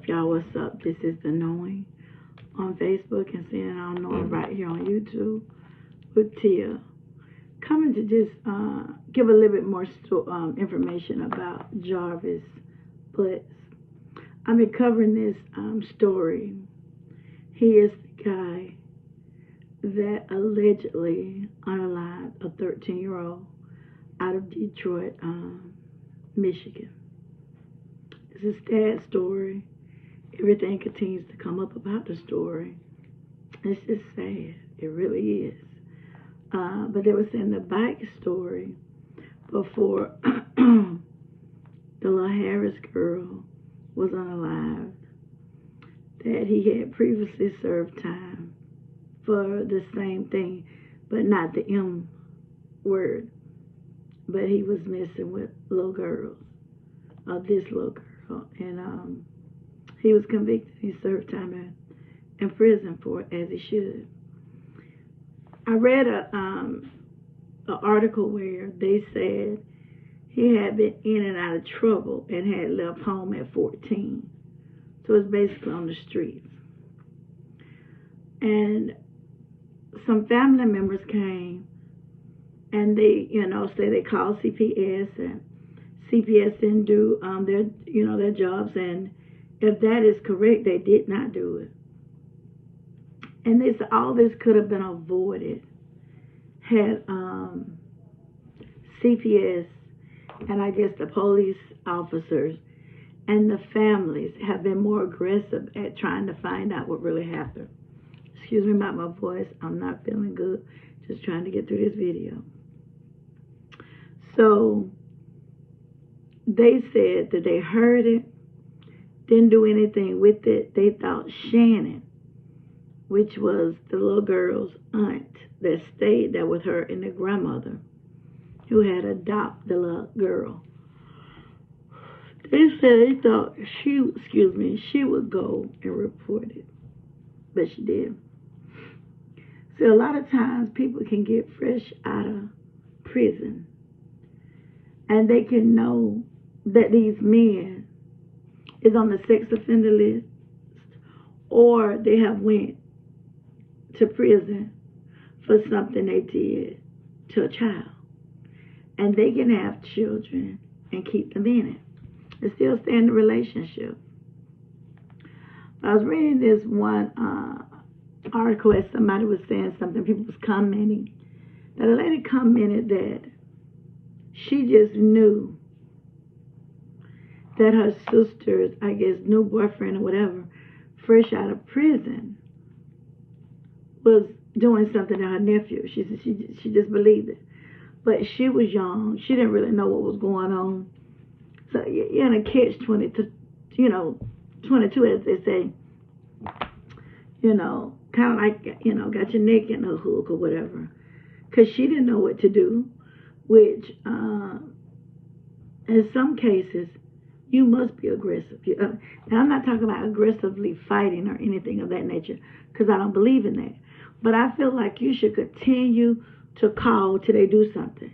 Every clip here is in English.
Y'all, what's up? This is The Knowing on Facebook and seeing I'll Know It right here on YouTube with Tia. Coming to just give a little bit more information about Jarvis Butts. I've been covering this story. He is the guy that allegedly unalived a 13-year-old out of Detroit, Michigan. It's a sad story. Everything continues to come up about the story. It's just sad. It really is. But they were saying the backstory before the little Harris girl was unalived, that he had previously served time for the same thing, but not the M word. But he was messing with little girls, this little girl. And he was convicted. He served time in prison for it, as he should. I read an article where they said he had been in and out of trouble and had left home at 14. So it's basically on the streets. And some family members came and they, say they called CPS, and CPS didn't do their jobs, and if that is correct, they did not do it. And they said all this could have been avoided had CPS and I guess the police officers and the families have been more aggressive at trying to find out what really happened. Excuse me about my voice. I'm not feeling good. Just trying to get through this video. So they said that they heard it, didn't do anything with it. They thought Shannon, which was the little girl's aunt that stayed there with her, and the grandmother who had adopted the little girl, they said they thought she would go and report it, but she did. So a lot of times people can get fresh out of prison, and they can know that these men is on the sex offender list, or they have went to prison for something they did to a child, and they can have children and keep them in it and still stay in the relationship. I was reading this one article as somebody was saying something, people was commenting, that a lady commented that she just knew that her sister's, I guess, new boyfriend or whatever, fresh out of prison, was doing something to her nephew. She said she just believed it. But she was young. She didn't really know what was going on. So you're in a catch-22, 22, as they say. Kind of like, got your neck in a hook or whatever. Because she didn't know what to do, which, in some cases, you must be aggressive. And I'm not talking about aggressively fighting or anything of that nature, because I don't believe in that. But I feel like you should continue to call till they do something.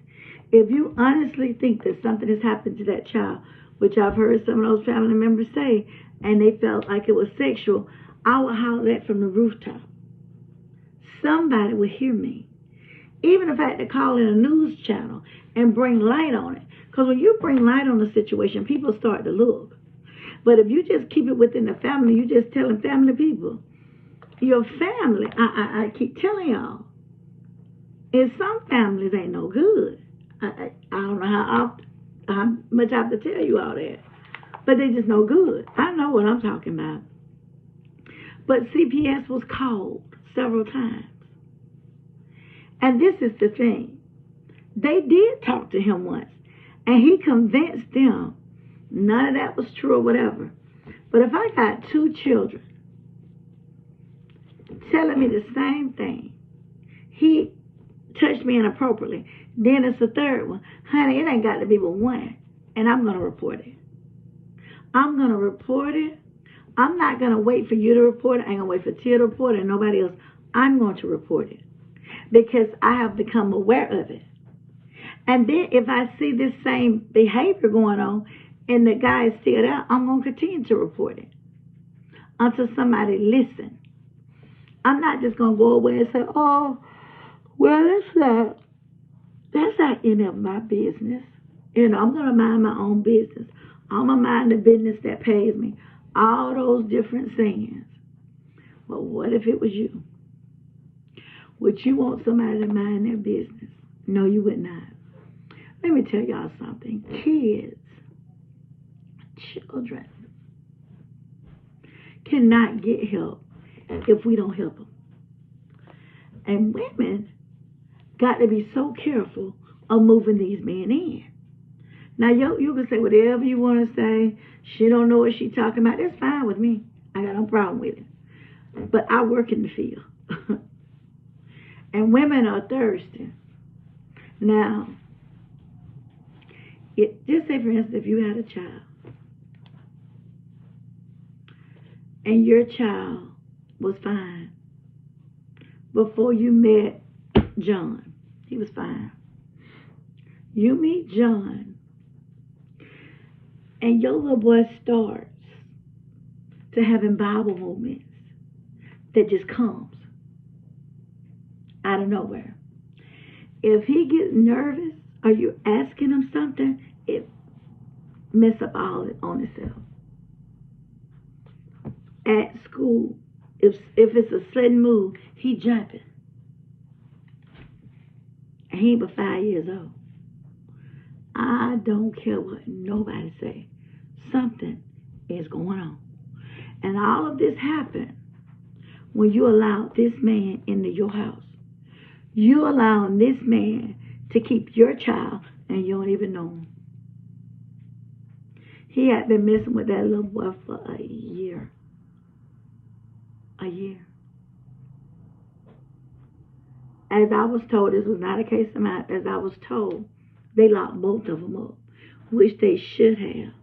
If you honestly think that something has happened to that child, which I've heard some of those family members say, and they felt like it was sexual, I will holler that from the rooftop. Somebody will hear me. Even if I had to call in a news channel and bring light on it. Because when you bring light on the situation, people start to look. But if you just keep it within the family, you just telling family people. Your family, I keep telling y'all, in some families ain't no good. I don't know how much I have to tell you all that. But they just no good. I know what I'm talking about. But CPS was called several times. And this is the thing. They did talk to him once. And he convinced them none of that was true or whatever. But if I got two children telling me the same thing, he touched me inappropriately, then it's a third one. Honey, it ain't got to be but one. And I'm going to report it. I'm going to report it. I'm not going to wait for you to report it. I ain't going to wait for Tia to report it and nobody else. I'm going to report it because I have become aware of it. And then if I see this same behavior going on and the guy is still there, I'm going to continue to report it. until somebody listen. I'm not just gonna go away and say, "Oh, well, that's not any of my business." I'm gonna mind my own business. I'm gonna mind the business that pays me. All those different sayings. But what if it was you? Would you want somebody to mind their business? No, you would not. Let me tell y'all something. Kids, children, cannot get help if we don't help them. And women got to be so careful of moving these men in. Now, you can say whatever you want to say. She don't know what she talking about. That's fine with me. I got no problem with it. But I work in the field. And women are thirsty. Now, just say, for instance, if you had a child. And your child was fine. Before you met John, he was fine. You meet John, and your little boy starts to having Bible moments that just comes out of nowhere. If he gets nervous or you asking him something, it mess up all on itself. At school, if it's a sudden move, he jumping. And he but 5 years old. I don't care what nobody say. Something is going on. And all of this happened when you allowed this man into your house. You allowing this man to keep your child and you don't even know him. He had been messing with that little boy for a year. A year. As I was told, this was not a case of mine, as I was told, they locked both of them up, which they should have.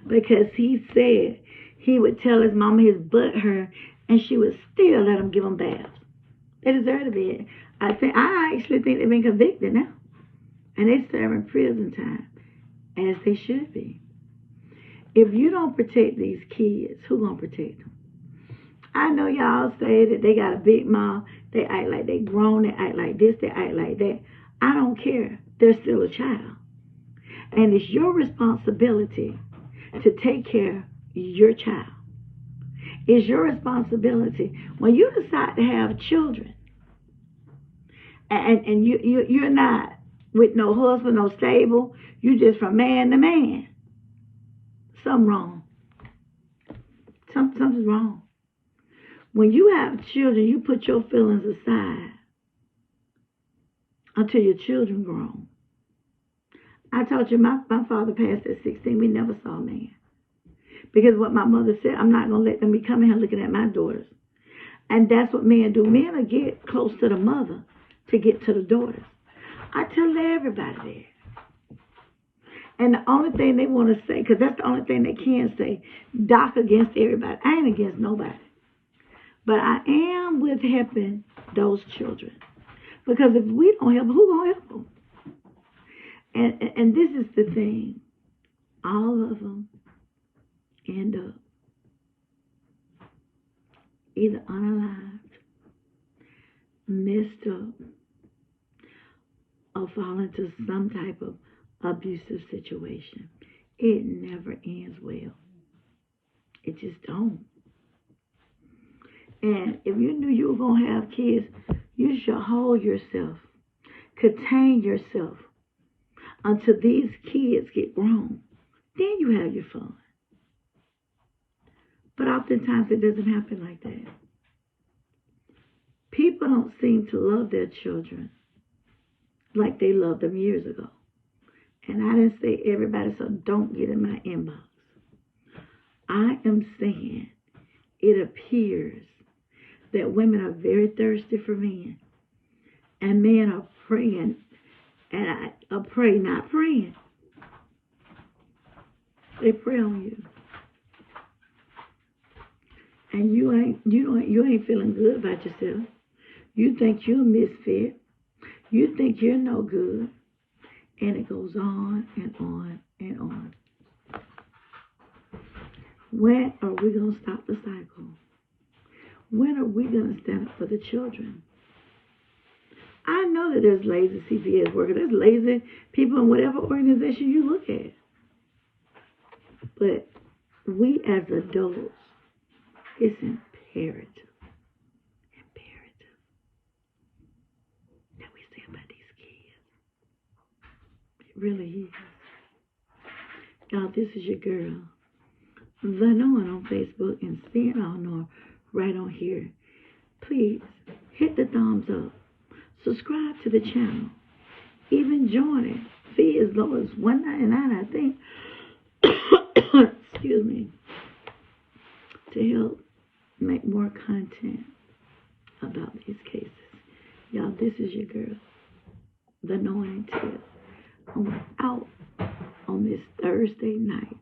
Because he said he would tell his mama his butt hurt, and she would still let him give him baths. They deserve to be. I actually think they've been convicted now. And they serving prison time, as they should be. If you don't protect these kids, who gonna protect them? I know y'all say that they got a big mouth, they act like they grown, they act like this, they act like that. I don't care. They're still a child. And it's your responsibility to take care of your child. It's your responsibility. When you decide to have children, and you're not with no husband, no stable, you just from man to man, something wrong. Something's wrong. When you have children, you put your feelings aside until your children grow. I told you my father passed at 16. We never saw a man. Because what my mother said, I'm not going to let them be coming here looking at my daughters. And that's what men do. Men will get close to the mother to get to the daughters. I tell everybody that. And the only thing they want to say, because that's the only thing they can say, dock against everybody. I ain't against nobody. But I am with helping those children. Because if we don't help them, who going to help them? And this is the thing. All of them end up either unalived, messed up, or fall into some type of abusive situation. It never ends well. It just don't. And if you knew you were going to have kids, you should hold yourself, contain yourself until these kids get grown. Then you have your fun. But oftentimes it doesn't happen like that. People don't seem to love their children like they loved them years ago. And I didn't say everybody, so don't get in my inbox. I am saying it appears that women are very thirsty for men. And men are praying, and I pray, not praying. They pray on you. And you ain't feeling good about yourself. You think you're a misfit. You think you're no good. And it goes on and on and on. When are we going to stop the cycle? going to stand up for the children. I know that there's lazy CPS workers. There's lazy people in whatever organization you look at. But we as adults, it's imperative that we stand by these kids. It really is. Y'all, this is your girl, The Knowing on Facebook, and seeing all know right on here. Please hit the thumbs up. Subscribe to the channel. Even join it. Fee as low as $1.99, I think. Excuse me. To help make more content about these cases. Y'all, this is your girl, The Knowing Tip. I'm out on this Thursday night,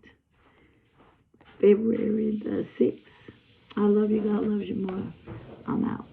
February the 6th. I love you. God loves you more. I'm out.